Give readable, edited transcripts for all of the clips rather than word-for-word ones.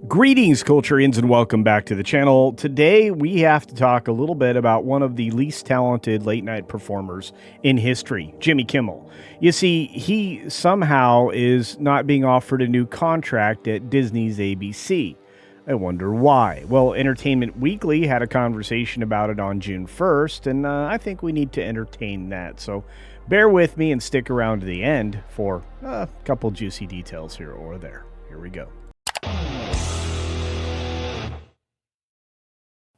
Greetings, Culturians, and welcome back to the channel. Today, we have to talk a little bit about one of the least talented late-night performers in history, Jimmy Kimmel. You see, he somehow is not being offered a new contract at Disney's ABC. I wonder why. Well, Entertainment Weekly had a conversation about it on June 1st, and I think we need to entertain that. So bear with me and stick around to the end for a couple juicy details here or there. Here we go.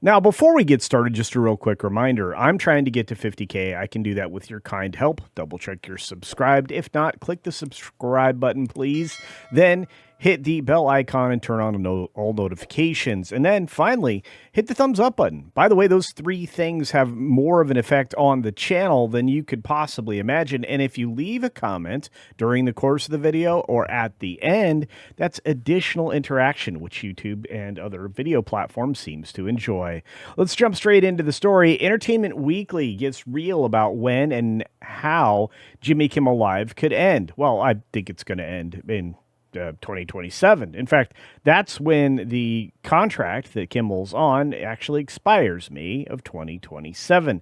Now, before we get started, just a real quick reminder, I'm trying to get to 50K. I can do that with your kind help. Double check you're subscribed. If not, click the subscribe button, please. Then hit the bell icon and turn on all notifications. And then finally, hit the thumbs up button. By the way, those three things have more of an effect on the channel than you could possibly imagine. And if you leave a comment during the course of the video or at the end, that's additional interaction, which YouTube and other video platforms seems to enjoy. Let's jump straight into the story. Entertainment Weekly gets real about when and how Jimmy Kimmel Live could end. Well, I think it's going to end in 2027. In fact, that's when the contract that Kimmel's on actually expires, May of 2027.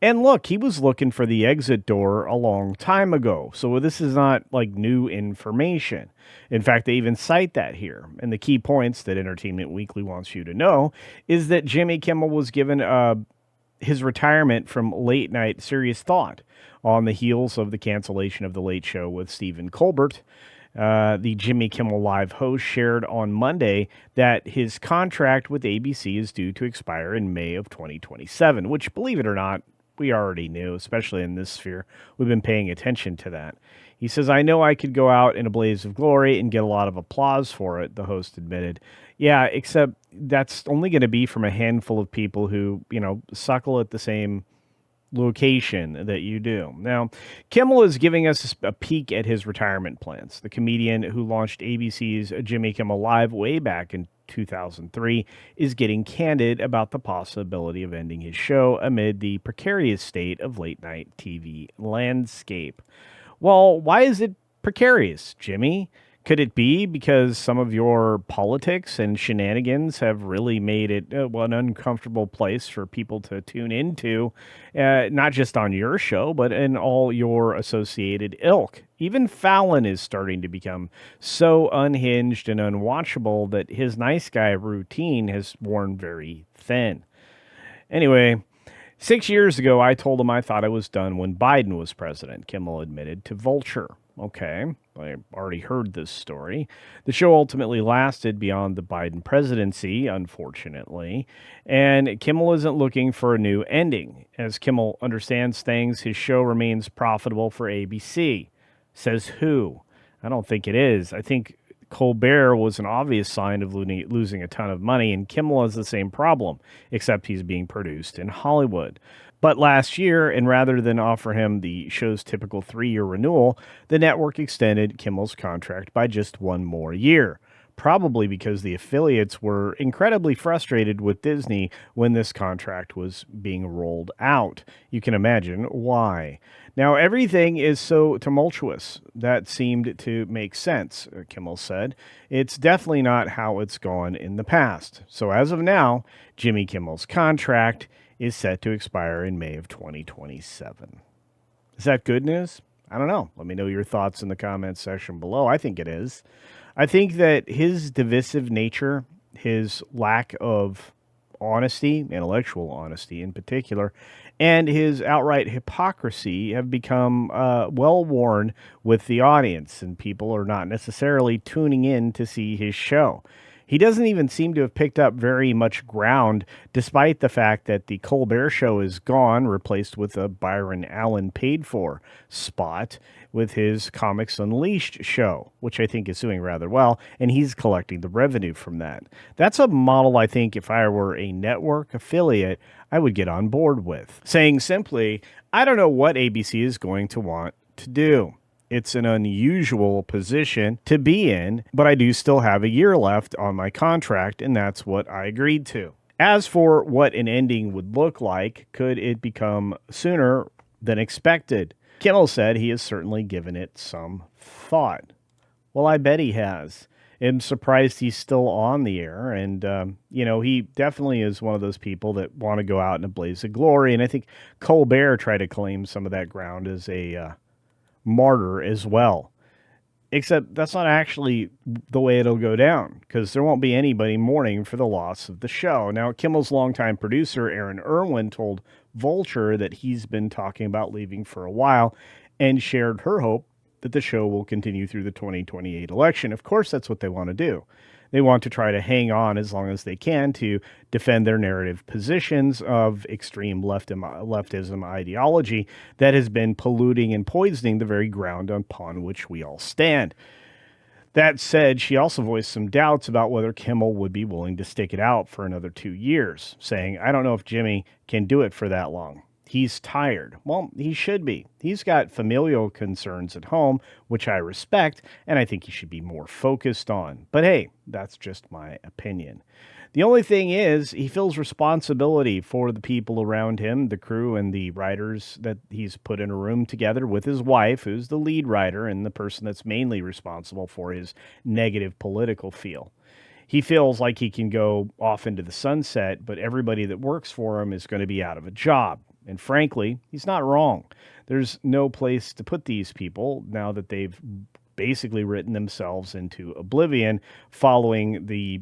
And look, he was looking for the exit door a long time ago. So this is not like new information. In fact, they even cite that here. And the key points that Entertainment Weekly wants you to know is that Jimmy Kimmel was given his retirement from late night serious thought on the heels of the cancellation of The Late Show with Stephen Colbert. The Jimmy Kimmel Live host shared on Monday that his contract with ABC is due to expire in May of 2027, which, believe it or not, we already knew, especially in this sphere. We've been paying attention to that. He says, "I know I could go out in a blaze of glory and get a lot of applause for it," the host admitted. Yeah, except that's only going to be from a handful of people who, suckle at the same location that you do. Now, Kimmel is giving us a peek at his retirement plans. The comedian who launched ABC's Jimmy Kimmel Live way back in 2003 is getting candid about the possibility of ending his show amid the precarious state of late-night TV landscape. Well, why is it precarious, Jimmy? Could it be because some of your politics and shenanigans have really made it an uncomfortable place for people to tune into, not just on your show, but in all your associated ilk? Even Fallon is starting to become so unhinged and unwatchable that his nice guy routine has worn very thin. Anyway, 6 years ago, I told him I thought I was done when Biden was president, Kimmel admitted to Vulture. Okay, I already heard this story. The show ultimately lasted beyond the Biden presidency, unfortunately, and Kimmel isn't looking for a new ending. As Kimmel understands things, his show remains profitable for ABC. Says who? I don't think it is. I think Colbert was an obvious sign of losing a ton of money, and Kimmel has the same problem, except he's being produced in Hollywood. But last year, and rather than offer him the show's typical 3-year renewal, the network extended Kimmel's contract by just one more year, probably because the affiliates were incredibly frustrated with Disney when this contract was being rolled out. You can imagine why. Now, everything is so tumultuous. That seemed to make sense, Kimmel said. It's definitely not how it's gone in the past. So as of now, Jimmy Kimmel's contract is set to expire in May of 2027. Is that good news? I don't know. Let me know your thoughts in the comments section below. I think it is. I think that his divisive nature, his lack of honesty, intellectual honesty in particular, and his outright hypocrisy have become well worn with the audience, and people are not necessarily tuning in to see his show. He doesn't even seem to have picked up very much ground, despite the fact that the Colbert Show is gone, replaced with a Byron Allen paid-for spot with his Comics Unleashed show, which I think is doing rather well, and he's collecting the revenue from that. That's a model I think if I were a network affiliate, I would get on board with. Saying simply, I don't know what ABC is going to want to do. It's an unusual position to be in, but I do still have a year left on my contract, and that's what I agreed to. As for what an ending would look like, could it become sooner than expected? Kimmel said he has certainly given it some thought. Well, I bet he has. am surprised he's still on the air. And, he definitely is one of those people that want to go out in a blaze of glory. And I think Colbert tried to claim some of that ground as a martyr as well. Except that's not actually the way it'll go down, because there won't be anybody mourning for the loss of the show. Now, Kimmel's longtime producer, Aaron Irwin, told Vulture that he's been talking about leaving for a while and shared her hope that the show will continue through the 2028 election. Of course, that's what they want to do. They want to try to hang on as long as they can to defend their narrative positions of extreme leftism ideology that has been polluting and poisoning the very ground upon which we all stand. That said, she also voiced some doubts about whether Kimmel would be willing to stick it out for another 2 years, saying, "I don't know if Jimmy can do it for that long. He's tired." Well, he should be. He's got familial concerns at home, which I respect, and I think he should be more focused on. But hey, that's just my opinion. The only thing is, he feels responsibility for the people around him, the crew and the writers that he's put in a room together with his wife, who's the lead writer and the person that's mainly responsible for his negative political feel. He feels like he can go off into the sunset, but everybody that works for him is going to be out of a job. And frankly, he's not wrong. There's no place to put these people now that they've basically written themselves into oblivion following the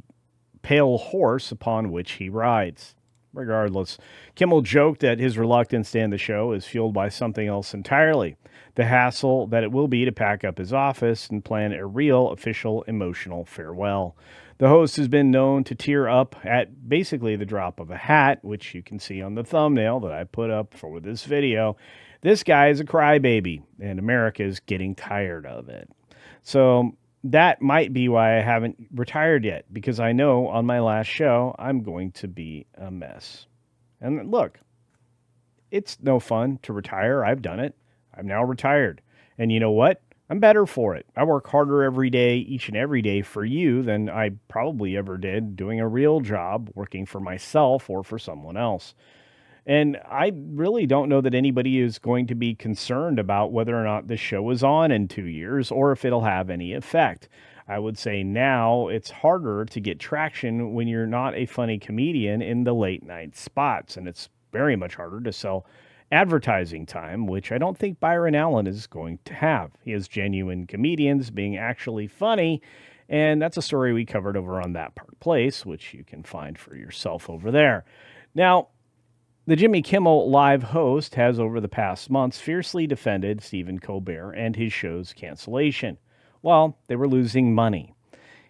pale horse upon which he rides. Regardless, Kimmel joked that his reluctance to end the show is fueled by something else entirely: the hassle that it will be to pack up his office and plan a real, official, emotional farewell. The host has been known to tear up at basically the drop of a hat, which you can see on the thumbnail that I put up for this video. This guy is a crybaby, and America is getting tired of it. So that might be why I haven't retired yet, because I know on my last show I'm going to be a mess. And look, it's no fun to retire. I've done it. I'm now retired. And you know what? I'm better for it. I work harder every day, each and every day for you than I probably ever did doing a real job, working for myself or for someone else. And I really don't know that anybody is going to be concerned about whether or not this show is on in 2 years or if it'll have any effect. I would say now it's harder to get traction when you're not a funny comedian in the late night spots, and it's very much harder to sell advertising time, which I don't think Byron Allen is going to have. He has genuine comedians being actually funny, and that's a story we covered over on That Part Place, which you can find for yourself over there. Now, the Jimmy Kimmel Live host has, over the past months, fiercely defended Stephen Colbert and his show's cancellation. Well, they were losing money.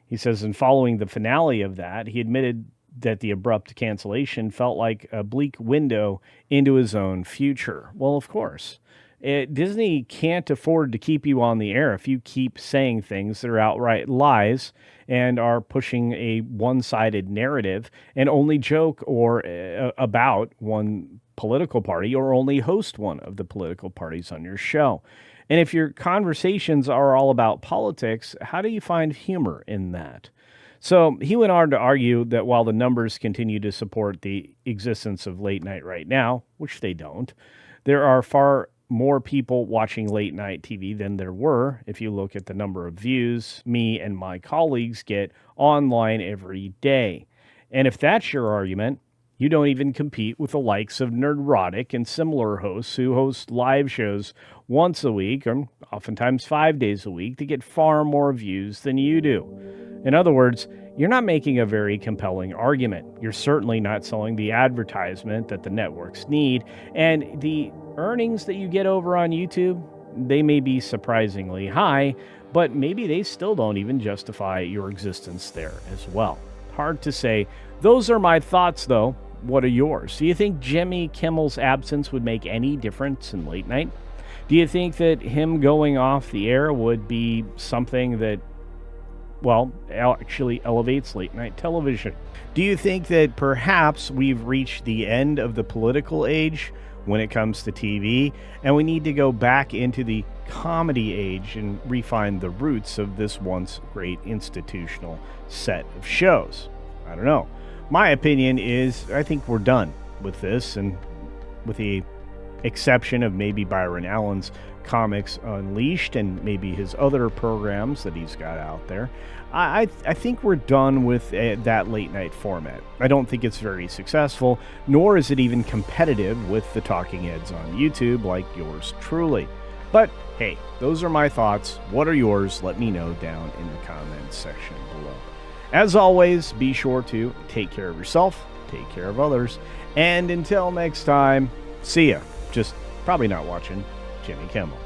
He says in following the finale of that, he admitted that the abrupt cancellation felt like a bleak window into his own future. Well, of course. Disney can't afford to keep you on the air if you keep saying things that are outright lies and are pushing a one-sided narrative and only joke or about one political party or only host one of the political parties on your show. And if your conversations are all about politics, how do you find humor in that? So he went on to argue that while the numbers continue to support the existence of late night right now, which they don't, there are far more people watching late night TV than there were if you look at the number of views me and my colleagues get online every day. And if that's your argument, you don't even compete with the likes of Nerdrotic and similar hosts who host live shows once a week, or oftentimes 5 days a week, to get far more views than you do. In other words, you're not making a very compelling argument. You're certainly not selling the advertisement that the networks need, and the earnings that you get over on YouTube, they may be surprisingly high, but maybe they still don't even justify your existence there as well. Hard to say. Those are my thoughts, though. What are yours? Do you think Jimmy Kimmel's absence would make any difference in late night? Do you think that him going off the air would be something that, well, actually elevates late night television? Do you think that perhaps we've reached the end of the political age when it comes to TV, and we need to go back into the comedy age and refine the roots of this once great institutional set of shows? I don't know. My opinion is I think we're done with this, and with the exception of maybe Byron Allen's Comics Unleashed and maybe his other programs that he's got out there, I think we're done with that late night format. I don't think it's very successful, nor is it even competitive with the talking heads on YouTube like yours truly. But hey, those are my thoughts. What are yours? Let me know down in the comments section below. As always, be sure to take care of yourself, take care of others, and until next time, see ya. Just probably not watching Jimmy Kimmel.